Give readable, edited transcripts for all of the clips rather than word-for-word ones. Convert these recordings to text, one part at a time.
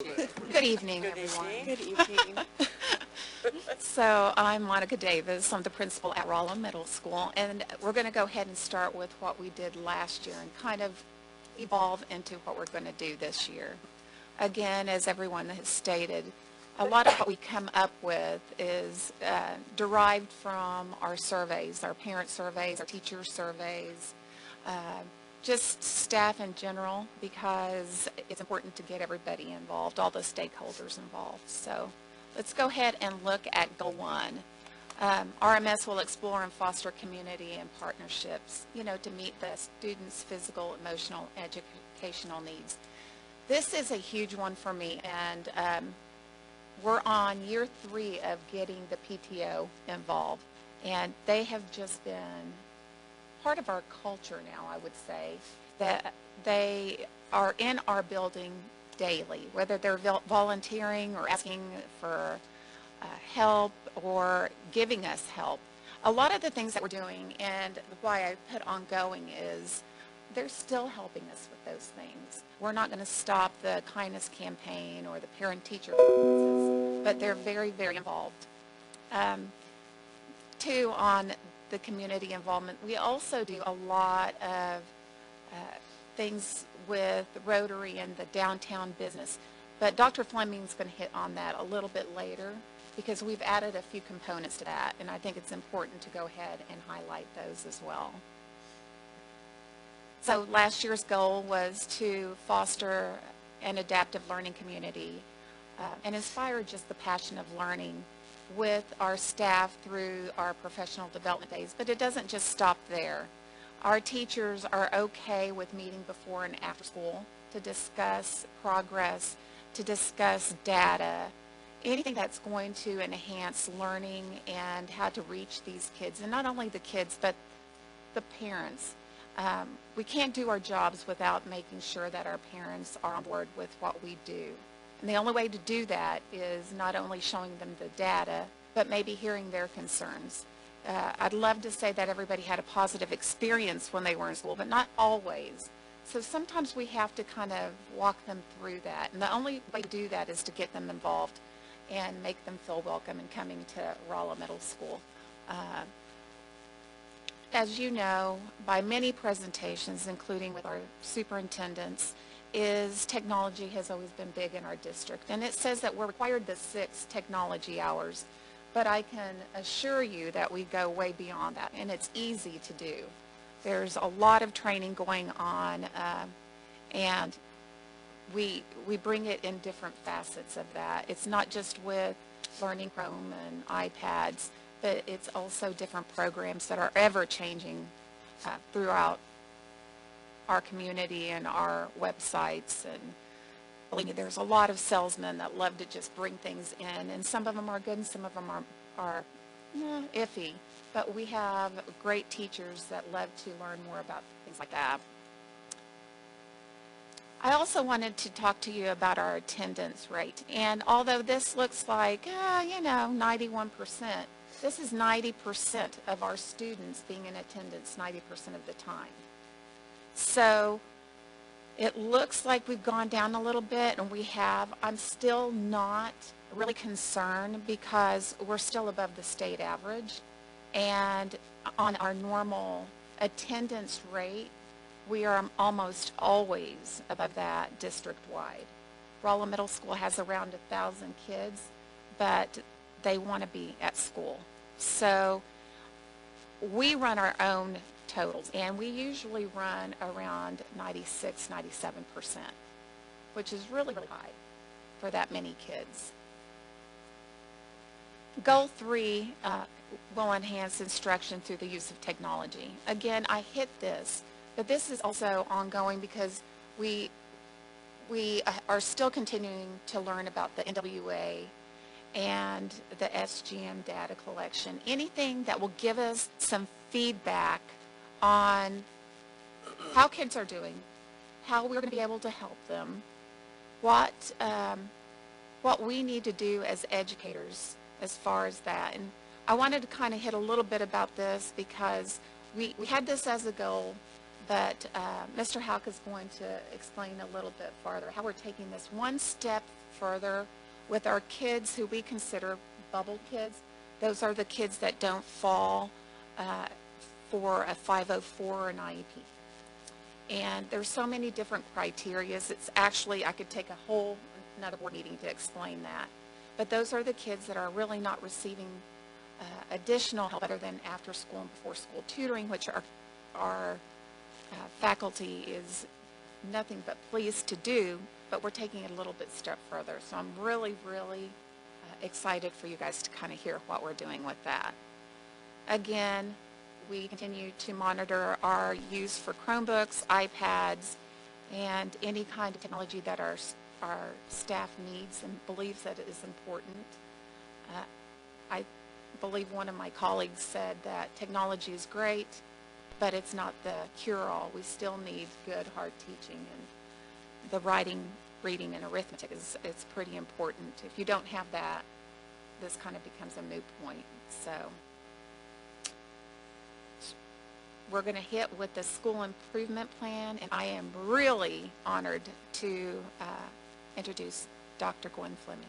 Good evening, everyone. Good evening. So I'm Monica Davis. I'm the principal at Rolla Middle School, and we're going to go ahead and start with what we did last year and kind of evolve into what we're going to do this year. Again, as everyone has stated, a lot of what we come up with is derived from our surveys, our parent surveys, our teacher surveys, uh, just staff in general, because it's important to get everybody involved, all the stakeholders involved. So let's go ahead and look at Goal 1. RMS will explore and foster community and partnerships, to meet the students' physical, emotional, educational needs. This is a huge one for me, and we're on year 3 of getting the PTO involved, and they have just been part of our culture now, I would say, that they are in our building daily, whether they're volunteering or asking for help or giving us help. A lot of the things that we're doing, and why I put ongoing, is they're still helping us with those things. We're not going to stop the kindness campaign or the parent-teacher conferences, but they're very, very involved. Two, on the community involvement, we also do a lot of things with Rotary and the downtown business. But Dr. Fleming's going to hit on that a little bit later, because we've added a few components to that, and I think it's important to go ahead and highlight those as well. So last year's goal was to foster an adaptive learning community and inspire just the passion of learning with our staff through our professional development days. But it doesn't just stop there. Our teachers are okay with meeting before and after school to discuss progress, to discuss data, anything that's going to enhance learning and how to reach these kids. And not only the kids, but the parents. We can't do our jobs without making sure that our parents are on board with what we do. And the only way to do that is not only showing them the data, but maybe hearing their concerns. I'd love to say that everybody had a positive experience when they were in school, but not always. So sometimes we have to kind of walk them through that. And the only way to do that is to get them involved and make them feel welcome in coming to Rolla Middle School. As you know, by many presentations, including with our superintendents, is technology has always been big in our district. And it says that we're required the 6 technology hours, but I can assure you that we go way beyond that, and it's easy to do. There's a lot of training going on, and we bring it in different facets of that. It's not just with learning Chrome and iPads, but it's also different programs that are ever changing throughout our community and our websites. And believe me, there's a lot of salesmen that love to just bring things in, and some of them are good and some of them are iffy. But we have great teachers that love to learn more about things like that. I also wanted to talk to you about our attendance rate. And although this looks like, 91%, this is 90% of our students being in attendance 90% of the time. So it looks like we've gone down a little bit, and we have. I'm still not really concerned because we're still above the state average. And on our normal attendance rate, we are almost always above that district-wide. Rolla Middle School has around 1,000 kids, but they want to be at school. So we run our own totals, and we usually run around 96, 97%, which is really, really high for that many kids. Goal 3 will enhance instruction through the use of technology. Again, I hit this, but this is also ongoing because we are still continuing to learn about the NWA and the SGM data collection. Anything that will give us some feedback on how kids are doing, how we're going to be able to help them, what we need to do as educators as far as that. And I wanted to kind of hit a little bit about this because we had this as a goal, but Mr. Hauck is going to explain a little bit farther how we're taking this one step further with our kids who we consider bubble kids. Those are the kids that don't fall for a 504 or an IEP. And there's so many different criterias. It's actually, I could take another board meeting to explain that. But those are the kids that are really not receiving additional help other than after school and before school tutoring, which our faculty is nothing but pleased to do, but we're taking it a little bit step further. So I'm really, really excited for you guys to kind of hear what we're doing with that. Again, we continue to monitor our use for Chromebooks, iPads, and any kind of technology that our staff needs and believes that it is important. I believe one of my colleagues said that technology is great, but it's not the cure-all. We still need good hard teaching, and the writing, reading, and arithmetic it's pretty important. If you don't have that, this kind of becomes a moot point. So we're going to hit with the school improvement plan, and I am really honored to introduce Dr. Gwen Fleming.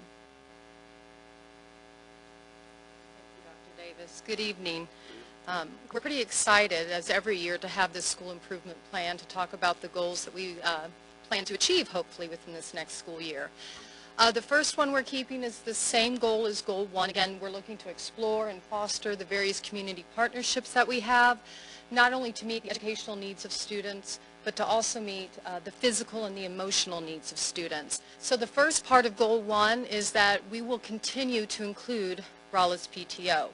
Thank you, Dr. Davis. Good evening. We're pretty excited, as every year, to have this school improvement plan to talk about the goals that we plan to achieve, hopefully, within this next school year. The first one we're keeping is the same goal as Goal 1. Again, we're looking to explore and foster the various community partnerships that we have, not only to meet the educational needs of students, but to also meet the physical and the emotional needs of students. So the first part of Goal 1 is that we will continue to include Rolla's PTO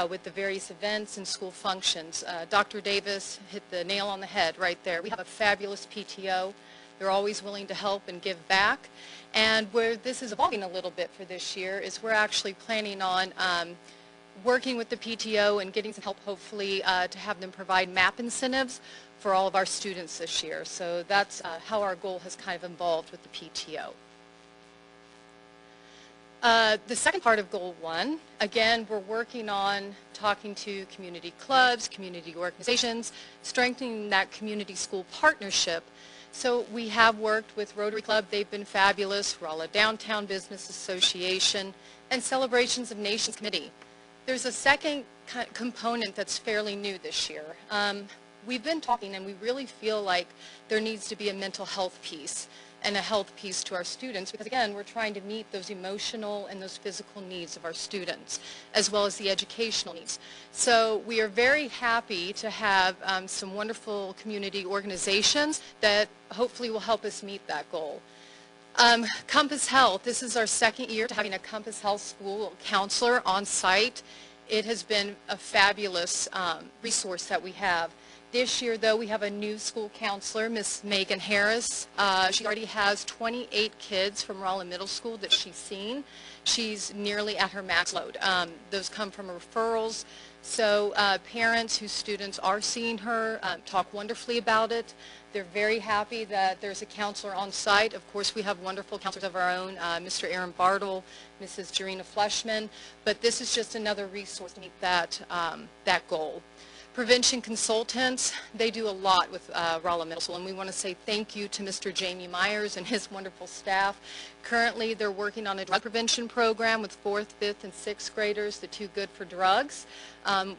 with the various events and school functions. Dr. Davis hit the nail on the head right there. We have a fabulous PTO. They're always willing to help and give back. And where this is evolving a little bit for this year is we're actually planning on working with the PTO and getting some help, hopefully, to have them provide MAP incentives for all of our students this year. So that's how our goal has kind of evolved with the PTO. The second part of Goal 1, again, we're working on talking to community clubs, community organizations, strengthening that community school partnership. So we have worked with Rotary Club. They've been fabulous. Rolla Downtown Business Association and Celebrations of Nations Committee. There's a second component that's fairly new this year. We've been talking, and we really feel like there needs to be a mental health piece and a health piece to our students, because again, we're trying to meet those emotional and those physical needs of our students, as well as the educational needs. So we are very happy to have some wonderful community organizations that hopefully will help us meet that goal. Compass Health, this is our second year to having a Compass Health school counselor on site. It has been a fabulous resource that we have. This year, though, we have a new school counselor, Miss Megan Harris. She already has 28 kids from Rolla Middle School that she's seen. She's nearly at her max load. Those come from referrals. So parents whose students are seeing her talk wonderfully about it. They're very happy that there's a counselor on site. Of course, we have wonderful counselors of our own, Mr. Aaron Bartle, Mrs. Jarena Fleshman, but this is just another resource to meet that, that goal. Prevention consultants, they do a lot with Rolla Middle School, and we want to say thank you to Mr. Jamie Myers and his wonderful staff. Currently, they're working on a drug prevention program with 4th, 5th, and 6th graders, the two good for drugs.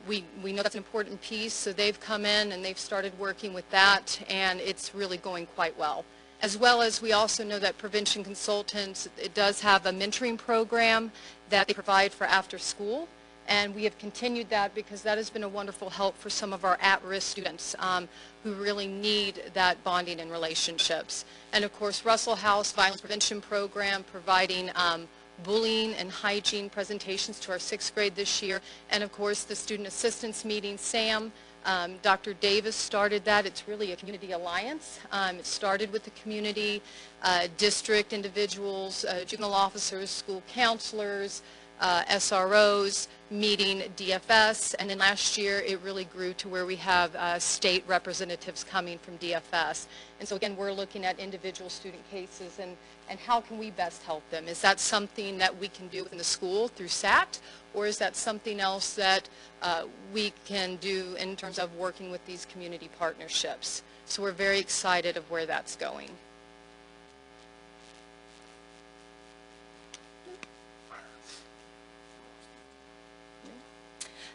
We know that's an important piece, so they've come in and they've started working with that, and it's really going quite well. As well as we also know that Prevention Consultants, it does have a mentoring program that they provide for after school. And we have continued that because that has been a wonderful help for some of our at-risk students who really need that bonding in relationships. And of course, Russell House Violence Prevention Program providing bullying and hygiene presentations to our 6th grade this year. And of course, the Student Assistance Meeting, SAM, Dr. Davis started that. It's really a community alliance. It started with the community, district individuals, juvenile officers, school counselors, SROs, meeting DFS, and then last year it really grew to where we have state representatives coming from DFS. And so again, we're looking at individual student cases and how can we best help them? Is that something that we can do within the school through SAT, or is that something else that we can do in terms of working with these community partnerships? So we're very excited of where that's going.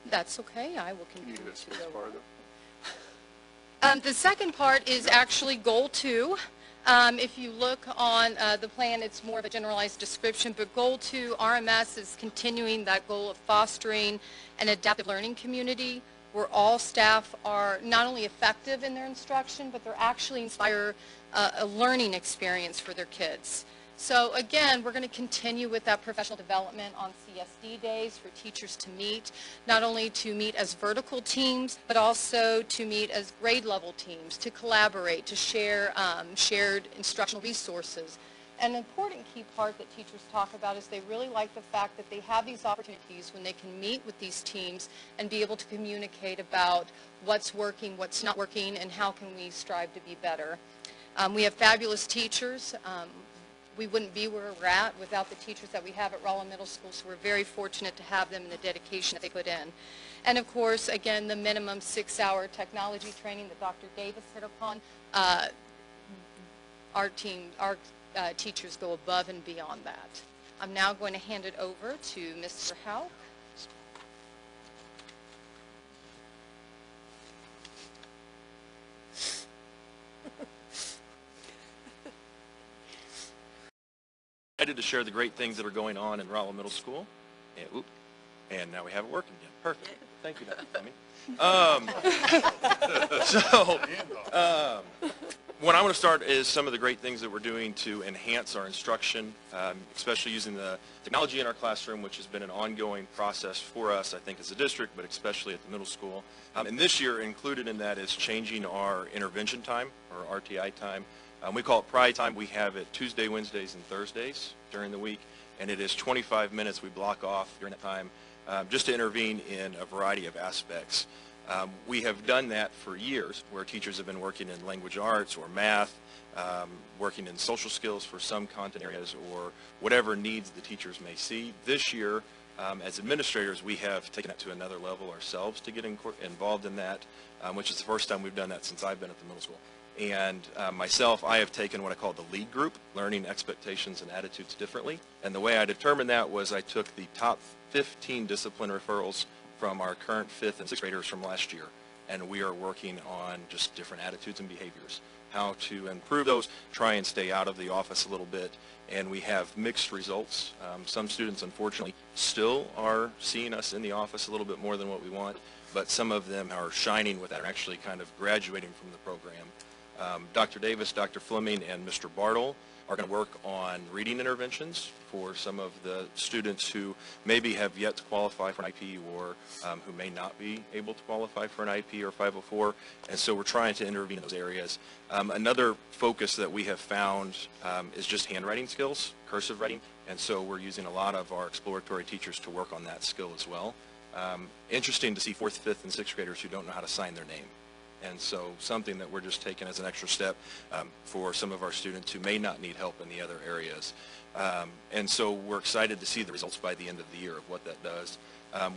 That's okay. I will continue Yes, to that's go. part of it. The second part is actually Goal 2. If you look on the plan, it's more of a generalized description, but Goal 2, RMS is continuing that goal of fostering an adaptive learning community where all staff are not only effective in their instruction, but they're actually inspire a learning experience for their kids. So again, we're going to continue with that professional development on CSD days for teachers to meet, not only to meet as vertical teams, but also to meet as grade level teams, to collaborate, to share shared instructional resources. An important key part that teachers talk about is they really like the fact that they have these opportunities when they can meet with these teams and be able to communicate about what's working, what's not working, and how can we strive to be better. We have fabulous teachers. We wouldn't be where we're at without the teachers that we have at Rolla Middle School, so we're very fortunate to have them and the dedication that they put in. And of course, again, the minimum 6-hour technology training that Dr. Davis hit upon. Our teachers go above and beyond that. I'm now going to hand it over to Mr. Hauck. Excited to share the great things that are going on in Rolla Middle School. And now we have it working again. Perfect. Thank you, Dr. Fleming. What I want to start is some of the great things that we're doing to enhance our instruction, especially using the technology in our classroom, which has been an ongoing process for us, I think, as a district, but especially at the middle school. And this year, included in that is changing our intervention time, or RTI time. We call it Pride Time. We have it Tuesday, Wednesdays, and Thursdays during the week, and it is 25 minutes we block off during that time just to intervene in a variety of aspects. We have done that for years, where teachers have been working in language arts or math, working in social skills for some content areas, or whatever needs the teachers may see. This year, as administrators, we have taken it to another level ourselves to get involved in that, which is the first time we've done that since I've been at the middle school. And myself, I have taken what I call the lead group, Learning Expectations and Attitudes Differently. And the way I determined that was I took the top 15 discipline referrals from our current 5th and 6th graders from last year. And we are working on just different attitudes and behaviors, how to improve those, try and stay out of the office a little bit. And we have mixed results. Some students, unfortunately, still are seeing us in the office a little bit more than what we want, but some of them are shining with that, are actually kind of graduating from the program. Dr. Davis, Dr. Fleming, and Mr. Bartle are going to work on reading interventions for some of the students who maybe have yet to qualify for an IP, or who may not be able to qualify for an IP or 504, and so we're trying to intervene in those areas. Another focus that we have found is just handwriting skills, cursive writing, and so we're using a lot of our exploratory teachers to work on that skill as well. Interesting to see 4th, 5th, and 6th graders who don't know how to sign their name. And so something that we're just taking as an extra step for some of our students who may not need help in the other areas. And so we're excited to see the results by the end of the year of what that does.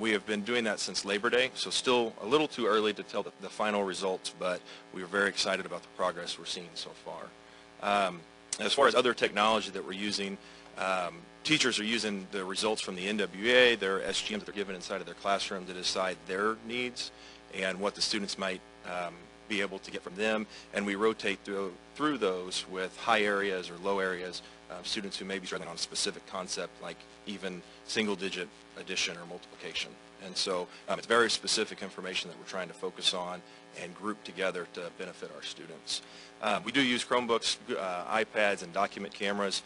We have been doing that since Labor Day, so still a little too early to tell the final results, but we are very excited about the progress we're seeing so far. As far as other technology that we're using, teachers are using the results from the NWA, their SGMs that they're given inside of their classroom to decide their needs and what the students might be able to get from them, and we rotate through those with high areas or low areas, students who may be struggling on a specific concept like even single-digit addition or multiplication. And so it's very specific information that we're trying to focus on and group together to benefit our students. We do use Chromebooks, iPads, and document cameras.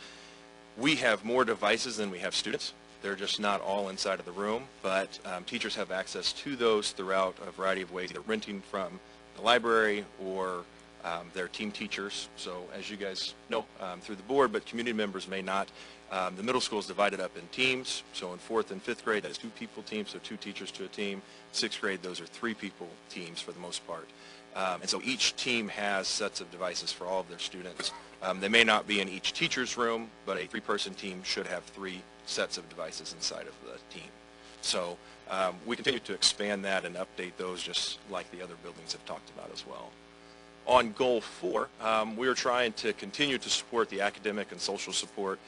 We have more devices than we have students. They're just not all inside of the room, but teachers have access to those throughout a variety of ways, either renting from the library or their team teachers. So as you guys know through the board, but community members may not, the middle school is divided up in teams. So in 4th and 5th grade, that is 2-people teams, so 2 teachers to a team. 6th grade, those are 3-people teams for the most part. And so each team has sets of devices for all of their students. They may not be in each teacher's room, but a 3-person team should have 3 sets of devices inside of the team. So we continue to expand that and update those just like the other buildings have talked about as well. On goal 4, we are trying to continue to support the academic and social support.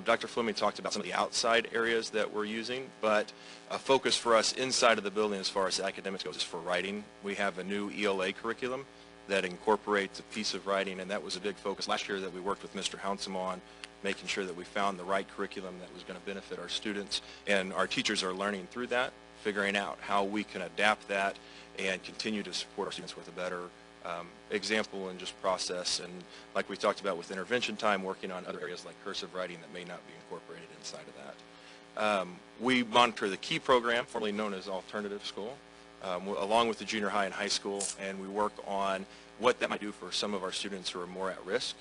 Dr. Fleming talked about some of the outside areas that we're using, but a focus for us inside of the building as far as academics goes is for writing. We have a new ELA curriculum that incorporates a piece of writing, and that was a big focus last year that we worked with Mr. Hounsum on, making sure that we found the right curriculum that was going to benefit our students. And our teachers are learning through that, figuring out how we can adapt that and continue to support our students with a better example and just process. And like we talked about with intervention time, working on other areas like cursive writing that may not be incorporated inside of that. We monitor the KEY program, formerly known as Alternative School, along with the junior high and high school, and we work on what that might do for some of our students who are more at risk.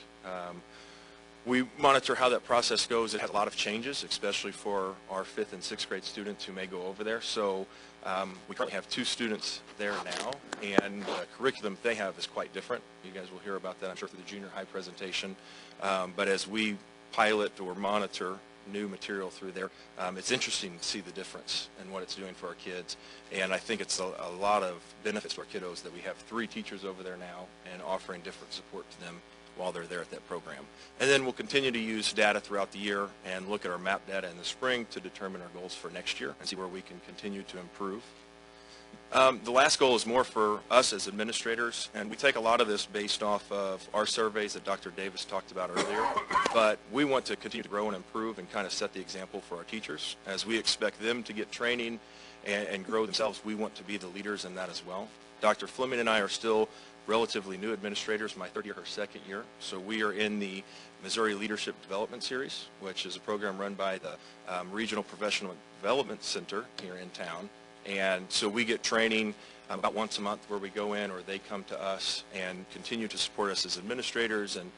We monitor how that process goes. It has a lot of changes, especially for our 5th and 6th grade students who may go over there. So we currently have 2 students there now, and the curriculum they have is quite different. You guys will hear about that, I'm sure, through the junior high presentation. But as we pilot or monitor new material through there, it's interesting to see the difference in what it's doing for our kids. And I think it's a lot of benefits to our kiddos that we have 3 teachers over there now and offering different support to them while they're there at that program. And then we'll continue to use data throughout the year and look at our MAP data in the spring to determine our goals for next year and see where we can continue to improve. The last goal is more for us as administrators, and we take a lot of this based off of our surveys that Dr. Davis talked about earlier, but we want to continue to grow and improve and kind of set the example for our teachers. As we expect them to get training and grow themselves, we want to be the leaders in that as well. Dr. Fleming and I are still relatively new administrators, my 3rd year, her 2nd year. So we are in the Missouri Leadership Development Series, which is a program run by the Regional Professional Development Center here in town. And so we get training about once a month where we go in or they come to us and continue to support us as administrators and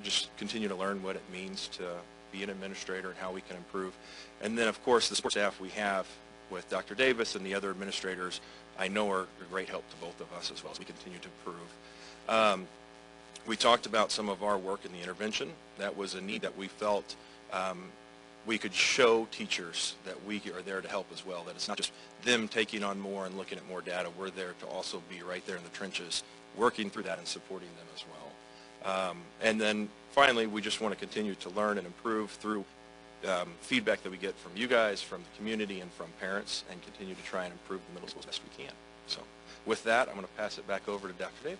just continue to learn what it means to be an administrator and how we can improve. And then, of course, the support staff we have with Dr. Davis and the other administrators I know are a great help to both of us as well as we continue to improve. We talked about some of our work in the intervention. That was a need that we felt we could show teachers that we are there to help as well, that it's not just them taking on more and looking at more data. We're there to also be right there in the trenches, working through that and supporting them as well. And then finally, we just want to continue to learn and improve through feedback that we get from you guys, from the community, and from parents, and continue to try and improve the middle school as best we can. So with that, I'm going to pass it back over to Dr. Davis.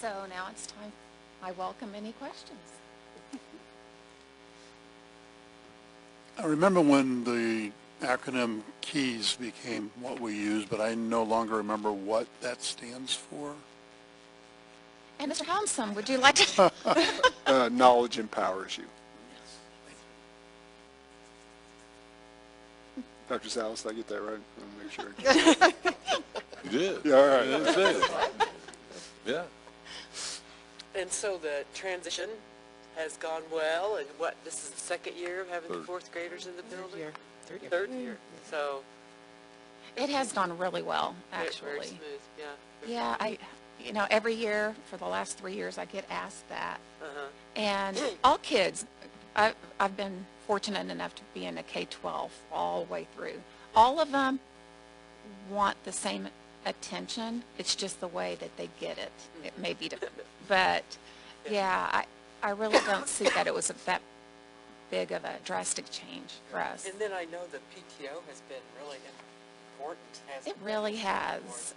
So now it's time. I welcome any questions. I remember when the acronym KEYS became what we use, but I no longer remember what that stands for. And Mr. Hounsum, would you like to? Knowledge empowers you. Dr. Salas, did I get that right? I want to make sure. You did. Yeah, all right. Yeah, that's it. Yeah. And so the transition has gone well, and what, this is the 2nd year of having the 4th graders in the building? Third year. So It has gone really well, very actually. smooth, yeah. Yeah, you know, every year for the last 3 years, I get asked that. Uh-huh. And all kids, I've been fortunate enough to be in a K-12 all the way through. All of them want the same attention. It's just the way that they get it. It may be different. But, yeah, I really don't see that it was that big of a drastic change for us. And then I know the PTO has been really important, hasn't It really has.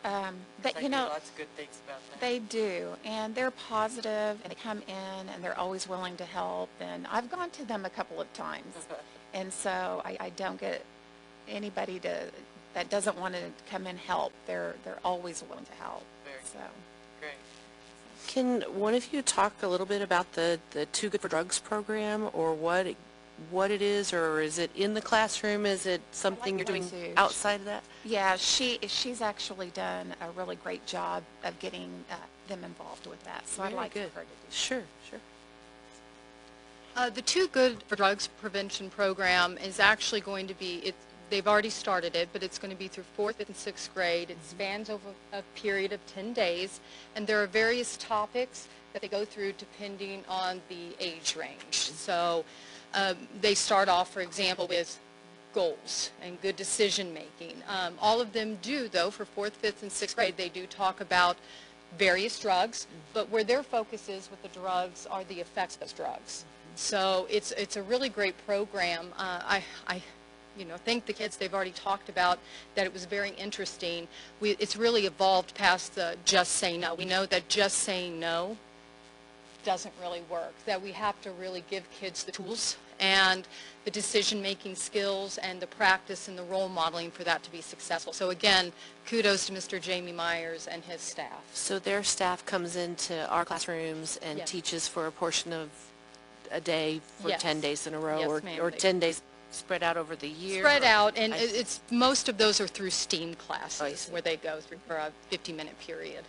But, I you know, lots of good things about that. they do, and they're positive, and they come in, and they're always willing to help, and I've gone to them a couple of times, and so I don't get anybody that doesn't want to come and help. They're always willing to help. Very So, great. Can one of you talk a little bit about the Too Good for Drugs program, or what it is, or is it in the classroom? Is it something you're doing to. outside of that? yeah, she's actually done a really great job of getting them involved with that, so I'd Very like good. her to do that. Sure. The Too Good for Drugs prevention program is actually going to be, they've already started it, but it's going to be through 4th, 5th, and 6th grade. It spans over a period of 10 days, and there are various topics that they go through depending on the age range. So they start off, for example, with goals and good decision-making. All of them do, though, for 4th, 5th, and 6th grade, they do talk about various drugs, but where their focus is with the drugs are the effects of those drugs. So it's a really great program. I thank the kids. They've already talked about that it was very interesting. It's really evolved past the just say no. We know that just saying no doesn't really work, that we have to really give kids the tools and the decision-making skills and the practice and the role modeling for that to be successful. So again, kudos to Mr. Jamie Myers and his staff. So their staff comes into our classrooms and Yes. teaches for a portion of a day for Yes. 10 days in a row, Yes, ma'am. or 10 days spread out over the year? Spread or- out, and I- it's most of those are through STEAM I classes see. where they go through for a 50-minute period.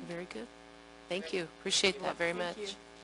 Very good. Thank you. Appreciate that very much.